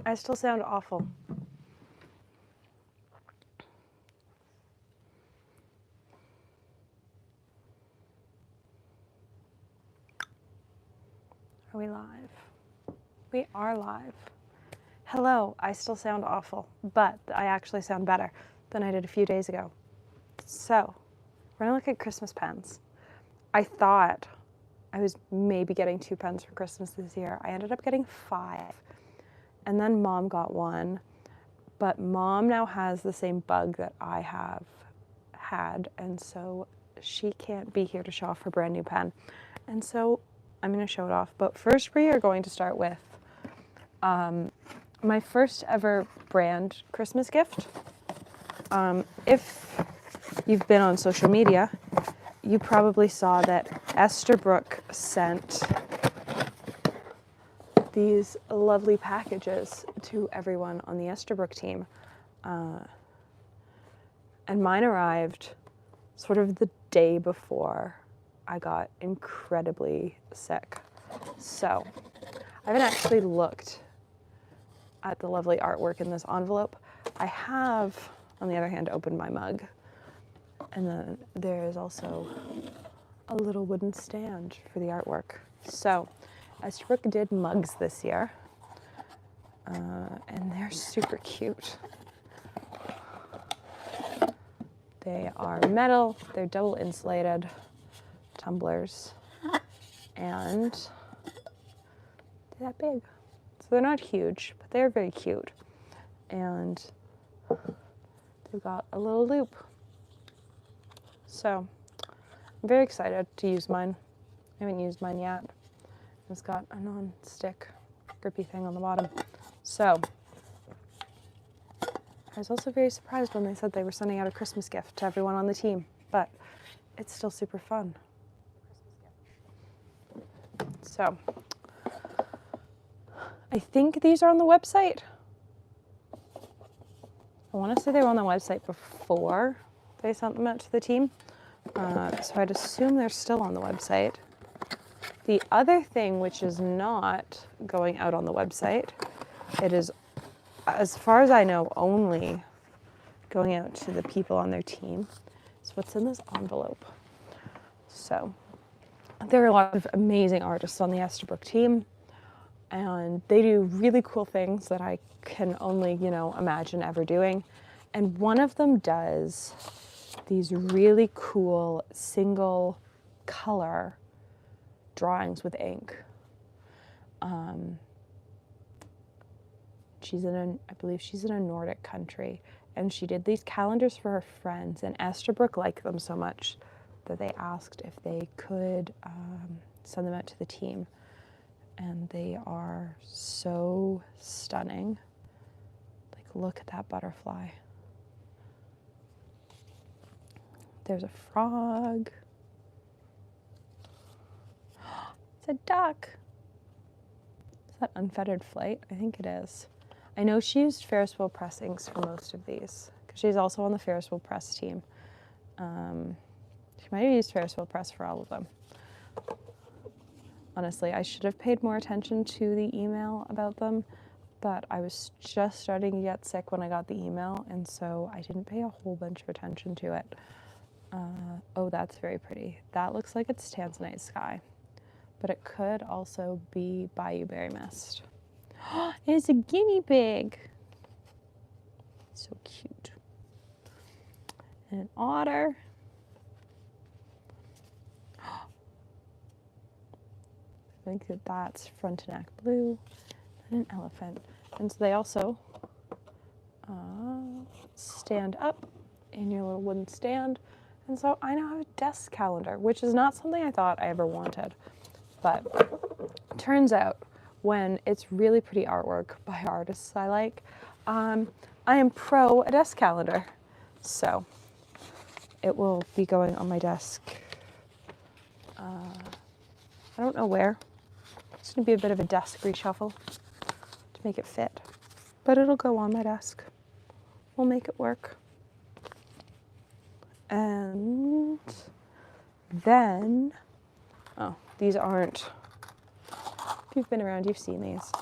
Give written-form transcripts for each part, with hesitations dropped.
I still sound awful. Are we live? We are live. Hello, I still sound awful, but I actually sound better than I did a few days ago. So, we're gonna look at Christmas pens. I thought I was maybe getting 2 pens for Christmas this year. I ended up getting 5. And then Mom got one, but Mom now has the same bug that I have had, and so she can't be here to show off her brand new pen. And so I'm gonna show it off, but first we are going to start with my first ever brand Christmas gift. If you've been on social media, you probably saw that Esterbrook sent these lovely packages to everyone on the Esterbrook team. And mine arrived sort of the day before I got incredibly sick. So I haven't actually looked at the lovely artwork in this envelope. I have, on the other hand, opened my mug. And then there is also a little wooden stand for the artwork. So Esterbrook did mugs this year, and they're super cute. They are metal, they're double insulated tumblers, and they're that big. So they're not huge, but they're very cute. And they've got a little loop. So I'm very excited to use mine. I haven't used mine yet. It's got a non-stick grippy thing on the bottom. So I was also very surprised when they said they were sending out a Christmas gift to everyone on the team, but it's still super fun. So I think these are on the website. I want to say they were on the website before they sent them out to the team. So I'd assume they're still on the website. The other thing which is not going out on the website, it is, as far as I know, only going out to the people on their team, is what's in this envelope. So there are a lot of amazing artists on the Esterbrook team, and they do really cool things that I can only, imagine ever doing. And one of them does these really cool single color drawings with ink. I believe she's in a Nordic country, and she did these calendars for her friends, and Esterbrook liked them so much that they asked if they could send them out to the team. And they are so stunning. Like, look at that butterfly. There's a frog. It's a duck. Is that Unfettered Flight? I think it is. I know she used Ferris wheel pressings for most of these, because she's also on the Ferris wheel press team. She might have used Ferris wheel press for all of them. Honestly, I should have paid more attention to the email about them, but I was just starting to get sick when I got the email, and so I didn't pay a whole bunch of attention to it. Oh, that's very pretty. That looks like it's Tanzanite Sky, but it could also be Bayou Berry Mist. It's a guinea pig. So cute. And an otter. I think that's Frontenac Blue, and an elephant. And so they also stand up in your little wooden stand. And so I now have a desk calendar, which is not something I thought I ever wanted. But turns out when it's really pretty artwork by artists I like, I am pro a desk calendar. So it will be going on my desk. I don't know where. It's going to be a bit of a desk reshuffle to make it fit, but it'll go on my desk. We'll make it work. And then, these aren't, if you've been around, you've seen these.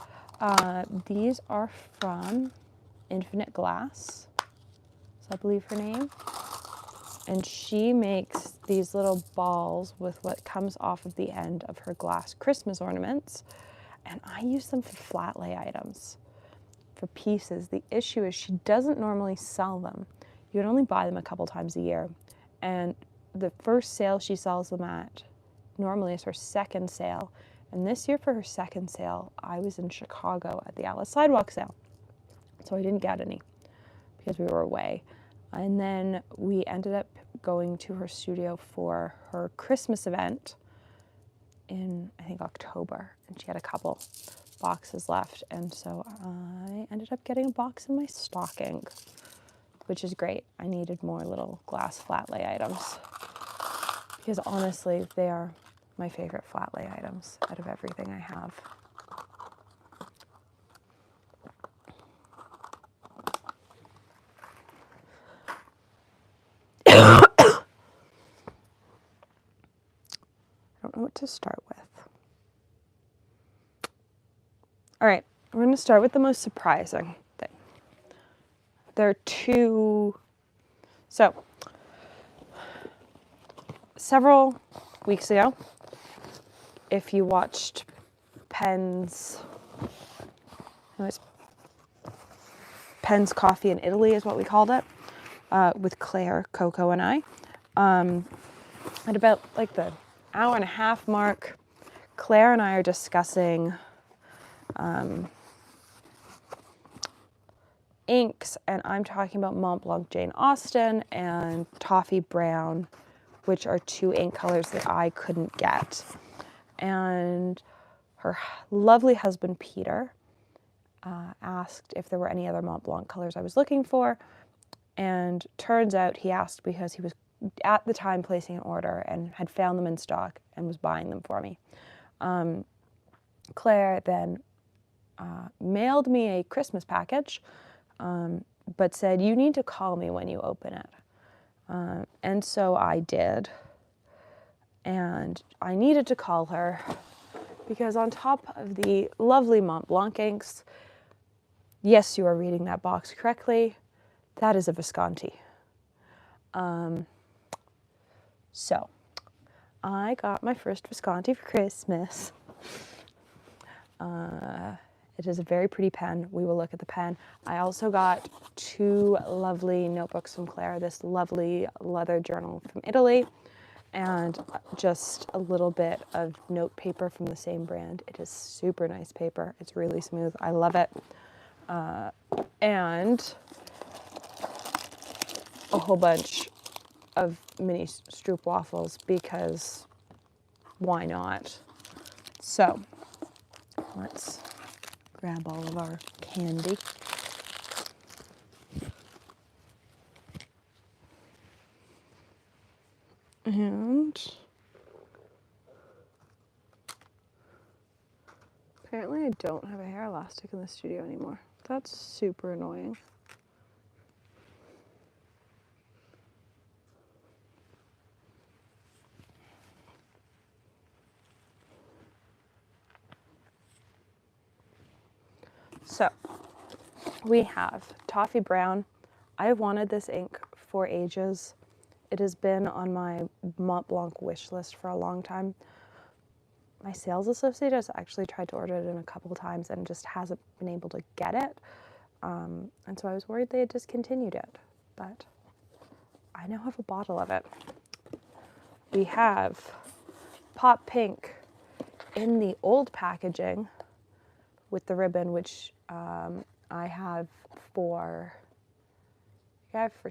These are from Infinite Glass, is I believe her name. And she makes these little balls with what comes off of the end of her glass Christmas ornaments. And I use them for flat lay items, for pieces. The issue is she doesn't normally sell them. You can only buy them a couple times a year. And the first sale she sells them at normally is her second sale. And this year for her second sale, I was in Chicago at the Atlas Sidewalk sale. So I didn't get any because we were away. And then we ended up going to her studio for her Christmas event in, I think, October. And she had a couple boxes left. And so I ended up getting a box in my stocking, which is great. I needed more little glass flat lay items because honestly, they are my favorite flat lay items out of everything I have. I don't know what to start with. All right, we're going to start with the most surprising thing. There are two. So, several weeks ago, if you watched Penn's Coffee in Italy is what we called it, with Claire, Coco, and I. At about like the hour and a half mark, Claire and I are discussing inks, and I'm talking about Montblanc Jane Austen and Toffee Brown, which are two ink colors that I couldn't get. And her lovely husband, Peter, asked if there were any other Montblanc colors I was looking for. And turns out he asked because he was at the time placing an order and had found them in stock and was buying them for me. Claire then mailed me a Christmas package, but said, you need to call me when you open it. And so I did. And I needed to call her because on top of the lovely Montblanc inks, yes, you are reading that box correctly, that is a Visconti. So I got my first Visconti for Christmas. It is a very pretty pen. We will look at the pen. I also got two lovely notebooks from Claire, this lovely leather journal from Italy, and just a little bit of note paper from the same brand. It is super nice paper. It's really smooth. I love it. And a whole bunch of mini Stroop waffles because why not? So let's grab all of our candy. And apparently I don't have a hair elastic in the studio anymore. That's super annoying. So we have Toffee Brown. I have wanted this ink for ages. It has been on my Montblanc wish list for a long time. My sales associate has actually tried to order it in a couple of times and just hasn't been able to get it. And so I was worried they had discontinued it, but I now have a bottle of it. We have Pop Pink in the old packaging with the ribbon, which I have for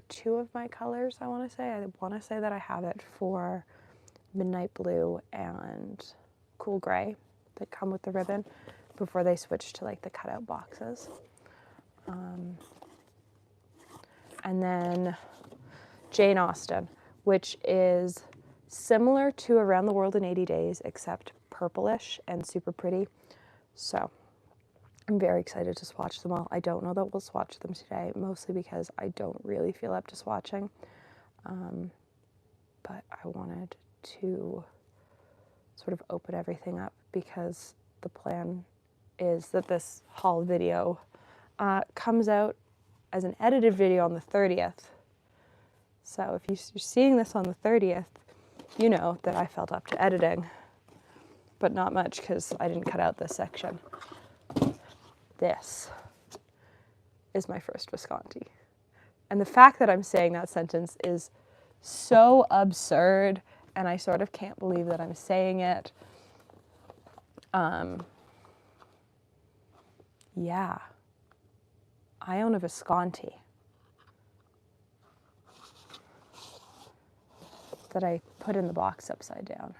two of my colors, I want to say. I want to say that I have it for Midnight Blue and Cool Gray that come with the ribbon before they switch to like the cutout boxes. And then Jane Austen, which is similar to Around the World in 80 Days, except purplish and super pretty. So I'm very excited to swatch them all. I don't know that we'll swatch them today, mostly because I don't really feel up to swatching. But I wanted to sort of open everything up because the plan is that this haul video comes out as an edited video on the 30th. So if you're seeing this on the 30th, you know that I felt up to editing, but not much because I didn't cut out this section. This is my first Visconti. And the fact that I'm saying that sentence is so absurd, and I sort of can't believe that I'm saying it. Yeah, I own a Visconti that I put in the box upside down.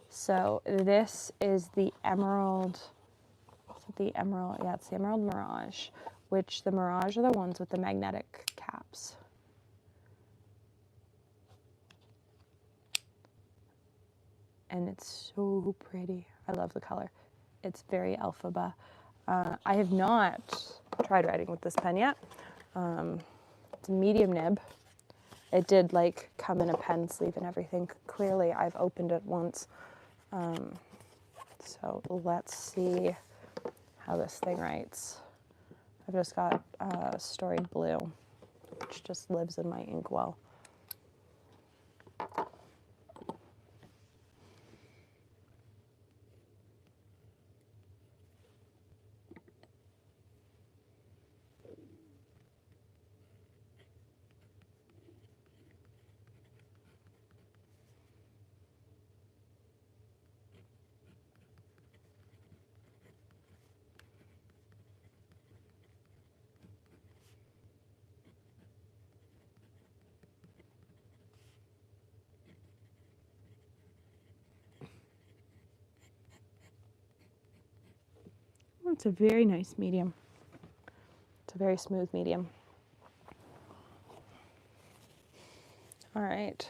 So this is the Emerald, yeah, it's the Emerald Mirage, which the Mirage are the ones with the magnetic caps. And it's so pretty. I love the color. It's very Elphaba. I have not tried writing with this pen yet. It's a medium nib. It did like come in a pen sleeve and everything. Clearly I've opened it once. So let's see how this thing writes. I've just got Storied Blue, which just lives in my inkwell. It's a very nice medium. It's a very smooth medium. All right.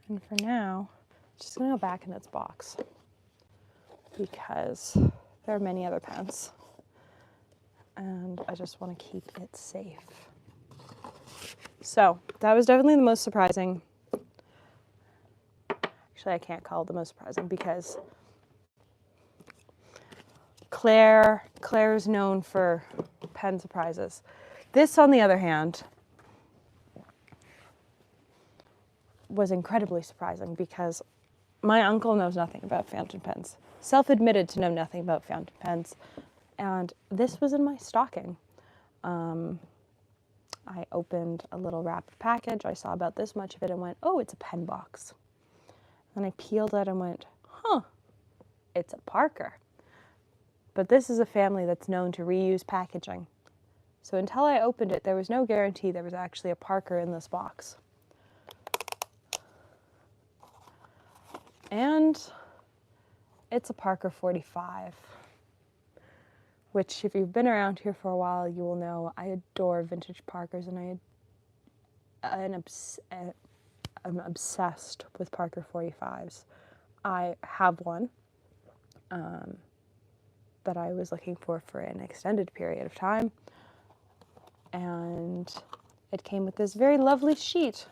And for now, I'm just gonna go back in its box because there are many other pens and I just want to keep it safe. So that was definitely the most surprising. Actually, I can't call it the most surprising because Claire's known for pen surprises. This, on the other hand, was incredibly surprising because my uncle knows nothing about fountain pens, self-admitted to know nothing about fountain pens, and this was in my stocking. I opened a little wrapped package. I saw about this much of it and went, oh, it's a pen box. And I peeled it and went, huh, it's a Parker. But this is a family that's known to reuse packaging. So until I opened it, there was no guarantee there was actually a Parker in this box. And it's a Parker 45, which if you've been around here for a while, you will know I adore vintage Parkers, and I'm obsessed with Parker 45s. I have one that I was looking for an extended period of time, and it came with this very lovely sheet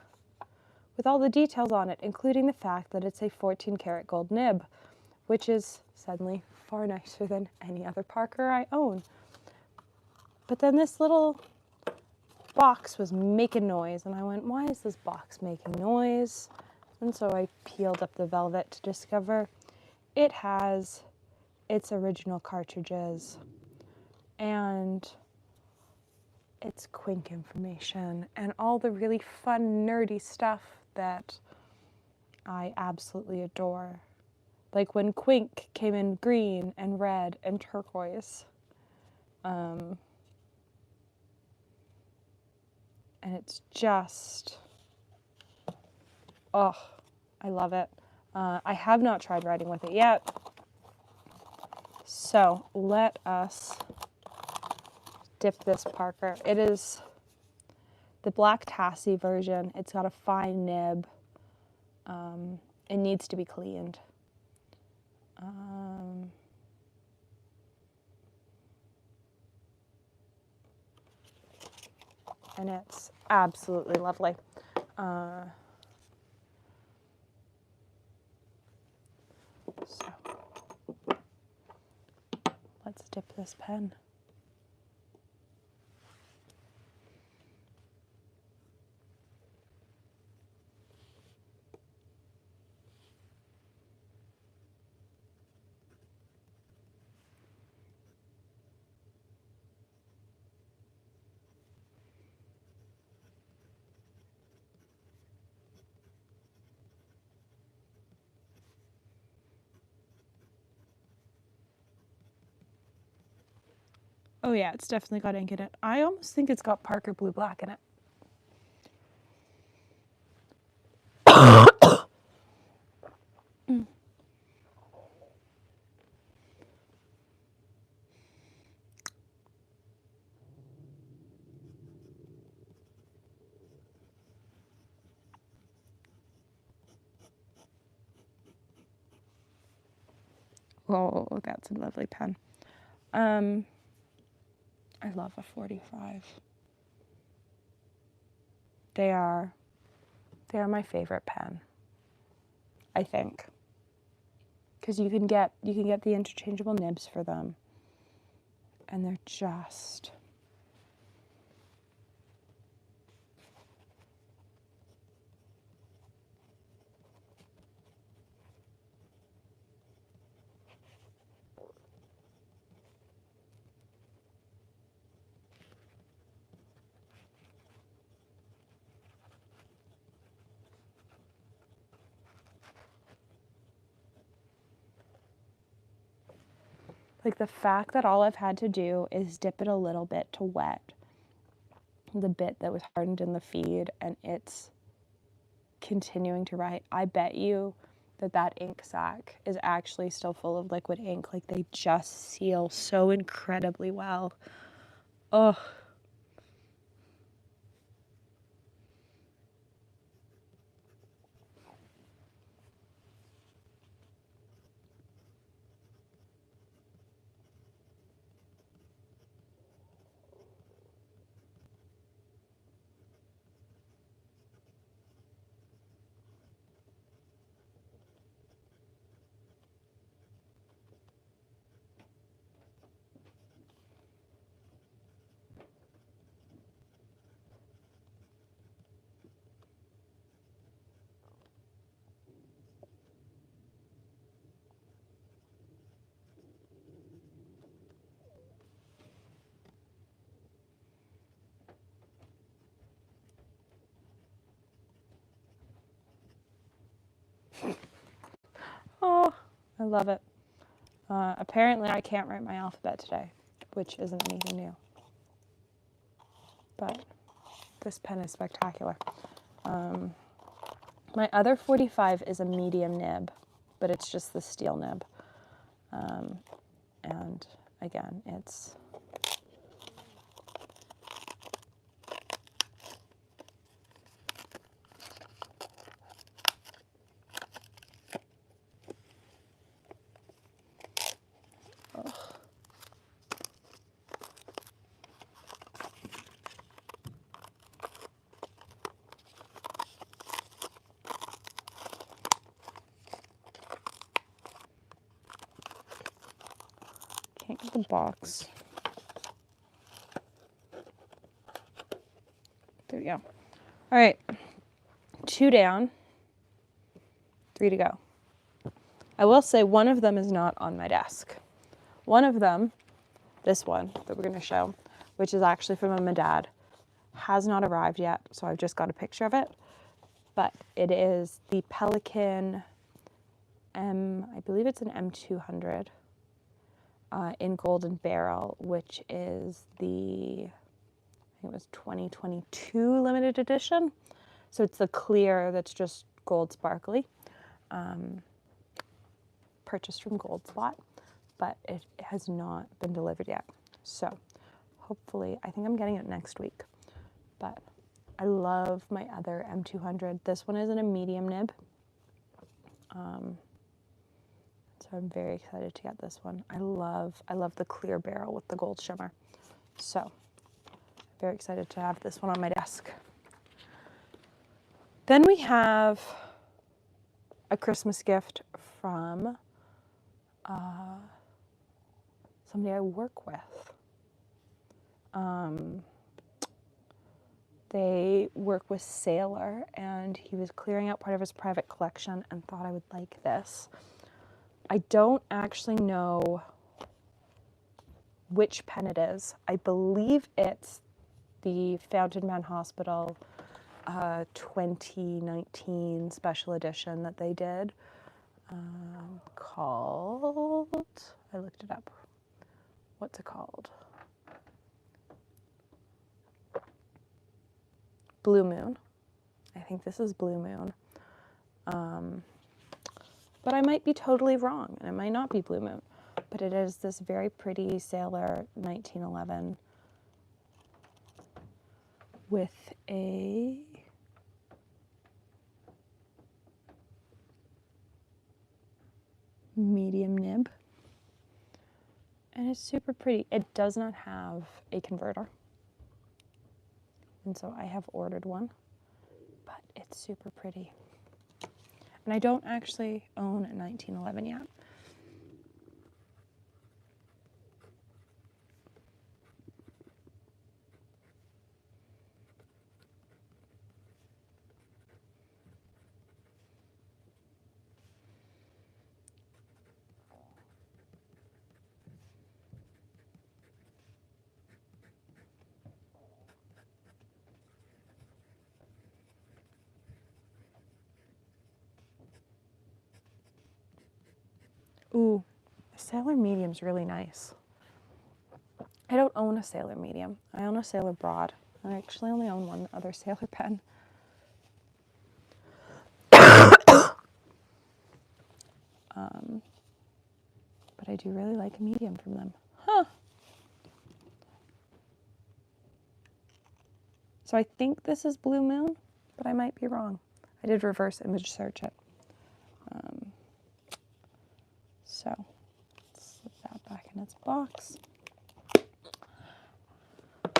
with all the details on it, including the fact that it's a 14 karat gold nib, which is suddenly far nicer than any other Parker I own. But then this little box was making noise, and I went, why is this box making noise? And so I peeled up the velvet to discover it has its original cartridges and its Quink information and all the really fun, nerdy stuff that I absolutely adore. Like when Quink came in green and red and turquoise. And it's just, oh, I love it. I have not tried writing with it yet. So let us dip this Parker. It is the black Tassie version. It's got a fine nib. It needs to be cleaned. And it's absolutely lovely. So let's dip this pen. Oh yeah, it's definitely got ink in it. I almost think it's got Parker Blue Black in it. Oh, that's a lovely pen. I love a 45. They are my favorite pen, I think. Because you can get the interchangeable nibs for them. And they're just like the fact that all I've had to do is dip it a little bit to wet the bit that was hardened in the feed, and it's continuing to write. I bet you that ink sac is actually still full of liquid ink. Like, they just seal so incredibly well. Oh, oh, I love it. Apparently I can't write my alphabet today, which isn't anything new. But this pen is spectacular. My other 45 is a medium nib, but it's just the steel nib. And again, it's can't get the box. There we go. All right, 2 down, 3 to go. I will say one of them is not on my desk. One of them, this one that we're going to show, which is actually from my dad, has not arrived yet, so I've just got a picture of it. But it is the Pelikan I believe it's an M200 in Golden Barrel, which is I think it was 2022 limited edition. So it's the clear that's just gold sparkly. Purchased from Goldspot, but it has not been delivered yet. So hopefully, I think I'm getting it next week. But I love my other M200. This one is in a medium nib. So I'm very excited to get this one. I love the clear barrel with the gold shimmer. So very excited to have this one on my desk. Then we have a Christmas gift from somebody I work with. They work with Sailor, and he was clearing out part of his private collection and thought I would like this. I don't actually know which pen it is. I believe it's the Fountain Man Hospital 2019 special edition that they did, called, I looked it up. What's it called? Blue Moon. I think this is Blue Moon. But I might be totally wrong, and it might not be Blue Moon. But it is this very pretty Sailor 1911 with a medium nib. And it's super pretty. It does not have a converter. And so I have ordered one, but it's super pretty. And I don't actually own a 1911 yet. Ooh, a Sailor Medium's really nice. I don't own a Sailor Medium. I own a Sailor Broad. I actually only own one other Sailor pen. But I do really like a medium from them. Huh. So I think this is Blue Moon, but I might be wrong. I did reverse image search it. So let's slip that back in its box.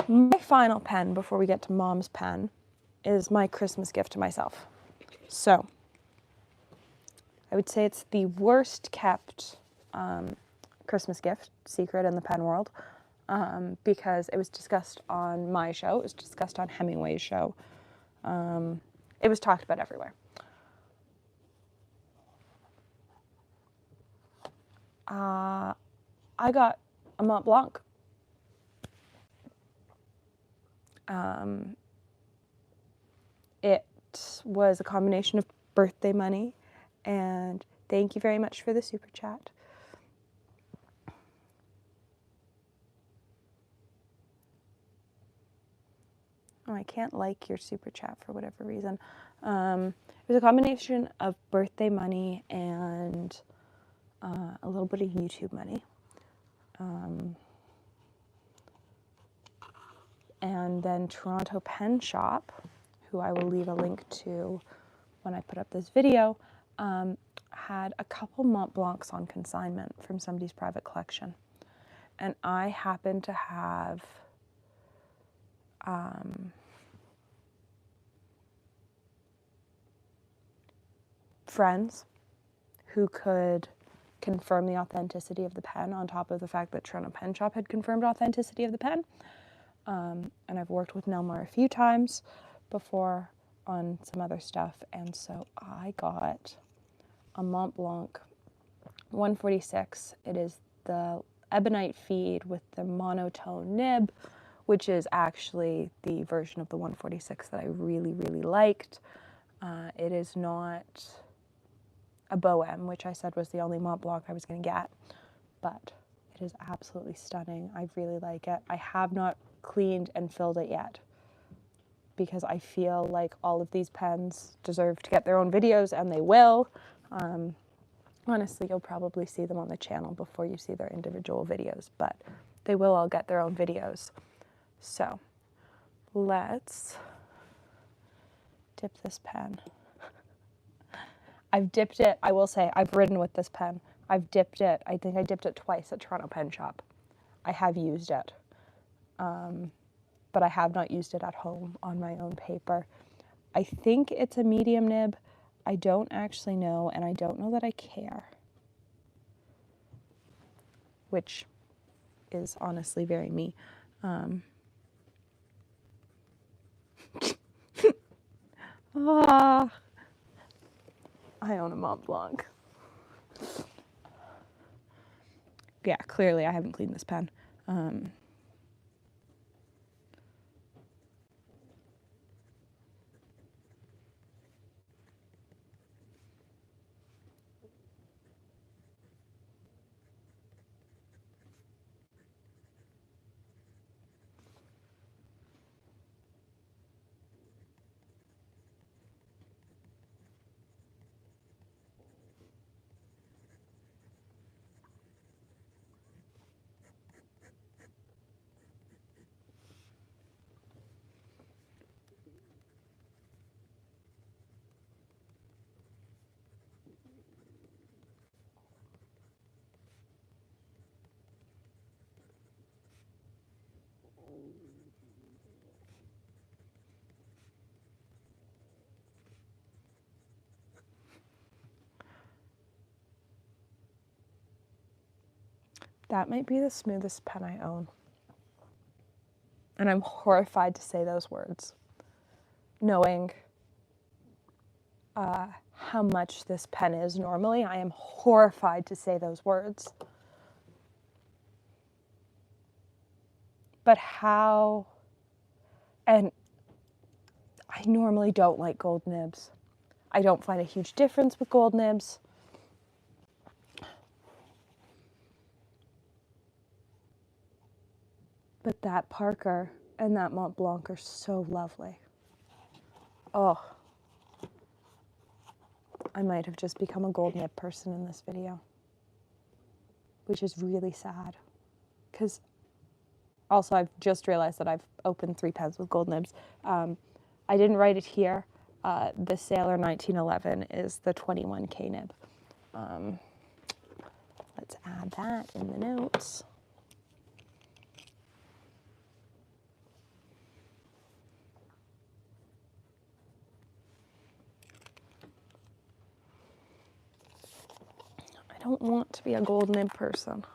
My final pen before we get to Mom's pen is my Christmas gift to myself. So I would say it's the worst kept Christmas gift secret in the pen world, because it was discussed on my show. It was discussed on Hemingway's show. It was talked about everywhere. I got a Montblanc. It was a combination of birthday money and thank you very much for the super chat. Oh, I can't like your super chat for whatever reason. It was a combination of birthday money and a little bit of YouTube money. And then Toronto Pen Shop, who I will leave a link to when I put up this video, had a couple Montblancs on consignment from somebody's private collection. And I happened to have friends who could confirm the authenticity of the pen on top of the fact that Toronto Pen Shop had confirmed authenticity of the pen. And I've worked with Nelmar a few times before on some other stuff, and so I got a Montblanc 146. It is the Ebonite feed with the monotone nib, which is actually the version of the 146 that I really, really liked. It is not a Bohème, which I said was the only Montblanc I was going to get, but it is absolutely stunning. I really like it. I have not cleaned and filled it yet because I feel like all of these pens deserve to get their own videos, and they will. Honestly, you'll probably see them on the channel before you see their individual videos, but they will all get their own videos. So let's dip this pen. I've dipped it, I will say, I've ridden with this pen. I've dipped it, I think I dipped it twice at Toronto Pen Shop. I have used it, but I have not used it at home on my own paper. I think it's a medium nib. I don't actually know, and I don't know that I care. which is honestly very me. I own a Montblanc. Yeah, clearly I haven't cleaned this pen. That might be the smoothest pen I own. And I'm horrified to say those words, knowing how much this pen is normally. I am horrified to say those words. But how, and I normally don't like gold nibs. I don't find a huge difference with gold nibs. But that Parker and that Montblanc are so lovely. Oh, I might have just become a gold nib person in this video, which is really sad. Because also I've just realized that I've opened 3 pens with gold nibs. I didn't write it here. The Sailor 1911 is the 21K nib. Let's add that in the notes. I don't want to be a gold nib person.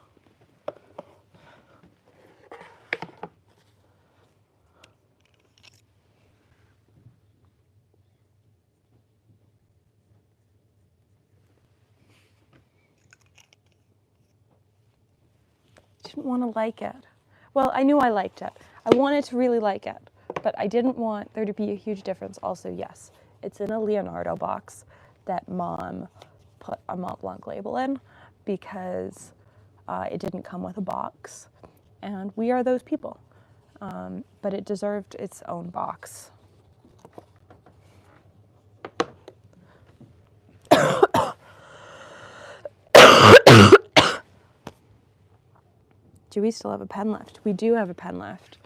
Didn't want to like it. Well, I knew I liked it. I wanted to really like it, but I didn't want there to be a huge difference. Also, yes, it's in a Leonardo box that Mom put a Montblanc label in because it didn't come with a box, and we are those people. But it deserved its own box. Do we still have a pen left? We do have a pen left.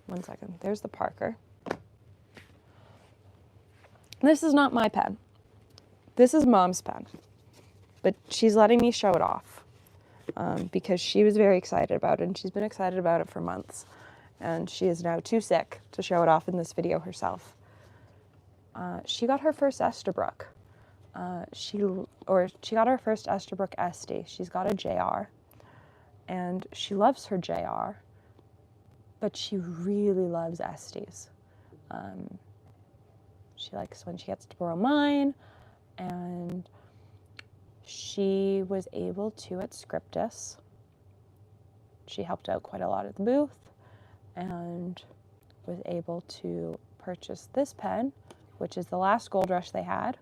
One second. There's the Parker. This is not my pen. This is Mom's pen. But she's letting me show it off because she was very excited about it, and she's been excited about it for months. And she is now too sick to show it off in this video herself. She got her first Esterbrook. She got her first Esterbrook SD. She's got a JR. And she loves her JR, but she really loves Estes. She likes when she gets to borrow mine, and she was able to at Scriptus. She helped out quite a lot at the booth and was able to purchase this pen, which is the last Gold Rush they had,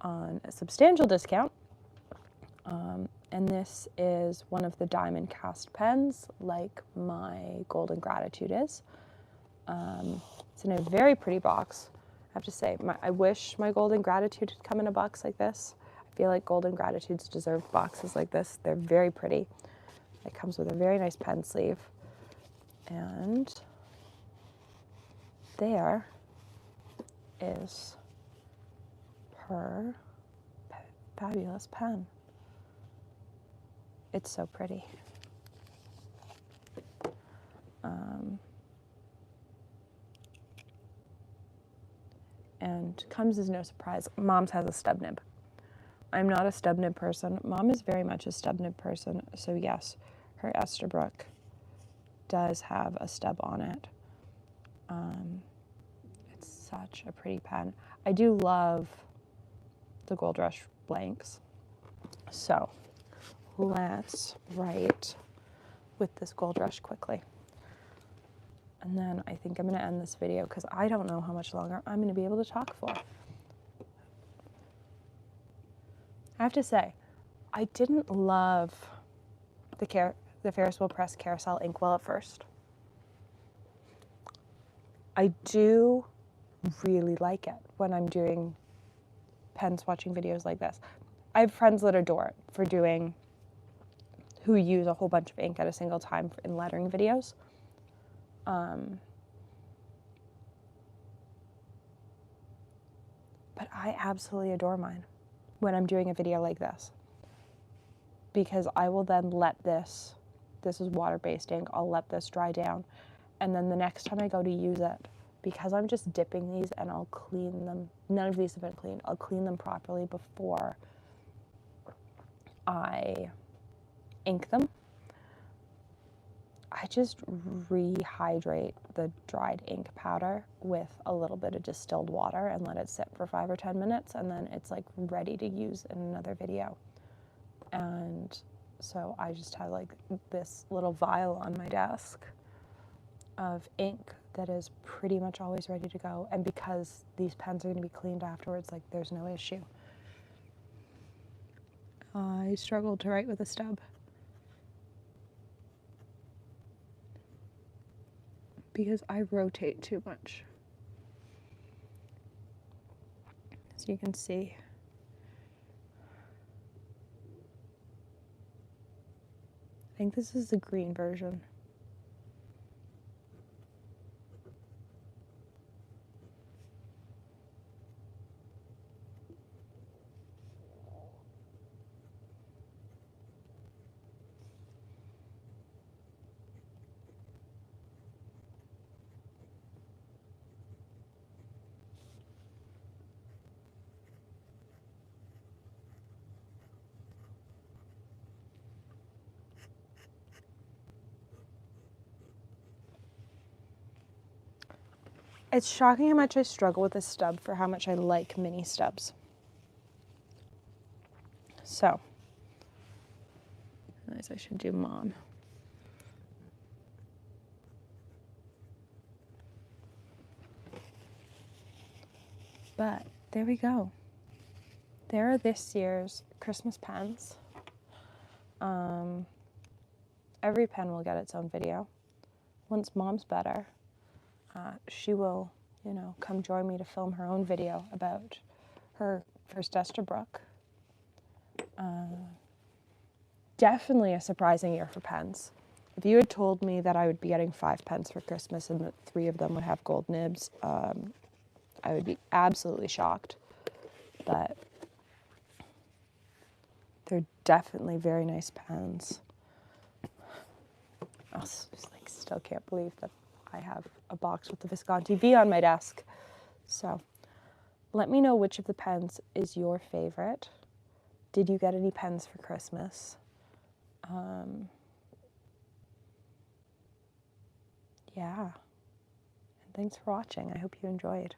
on a substantial discount. And this is one of the diamond cast pens, like my Golden Gratitude is. It's in a very pretty box. I have to say, I wish my Golden Gratitude had come in a box like this. I feel like Golden Gratitudes deserve boxes like this. They're very pretty. It comes with a very nice pen sleeve. And there is her fabulous pen. It's so pretty. And comes as no surprise, Mom's has a stub nib. I'm not a stub nib person. Mom is very much a stub nib person. So yes, her Esterbrook does have a stub on it. It's such a pretty pen. I do love the Gold Rush blanks. So let's write with this Gold Rush quickly. And then I think I'm going to end this video because I don't know how much longer I'm going to be able to talk for. I have to say, I didn't love the Ferris Wheel Press Carousel Inkwell at first. I do really like it when I'm doing pen swatching videos like this. I have friends that adore it who use a whole bunch of ink at a single time in lettering videos. But I absolutely adore mine when I'm doing a video like this, because I will then let this is water-based ink, I'll let this dry down, and then the next time I go to use it, because I'm just dipping these and I'll clean them, none of these have been cleaned, I'll clean them properly before I ink them. I just rehydrate the dried ink powder with a little bit of distilled water and let it sit for 5 or 10 minutes, and then it's like ready to use in another video. And so I just have like this little vial on my desk of ink that is pretty much always ready to go. And because these pens are going to be cleaned afterwards, like there's no issue. I struggled to write with a stub because I rotate too much. As you can see, I think this is the green version. It's shocking how much I struggle with a stub for how much I like mini stubs. So, I realize I should do Mom. But there we go. There are this year's Christmas pens. Every pen will get its own video. Once Mom's better, she will, come join me to film her own video about her first Esterbrook. Definitely a surprising year for pens. If you had told me that I would be getting 5 pens for Christmas and that 3 of them would have gold nibs, I would be absolutely shocked. But they're definitely very nice pens. I still can't believe that I have a box with the Visconti V on my desk. So let me know which of the pens is your favorite. Did you get any pens for Christmas? Yeah. And thanks for watching. I hope you enjoyed.